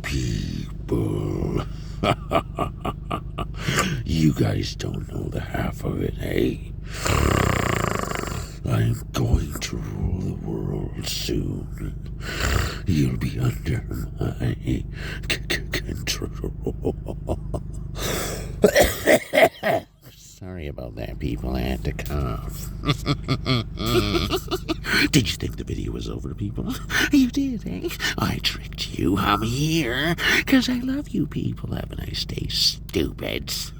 people. You guys don't know the half of it, eh? I'm going to rule the world soon. You'll be under my control. Sorry about that, people. I had to cough. Did you think the video was over, people? You did, eh? I tricked you. I'm here because I love you, people. Have a nice day, stupids.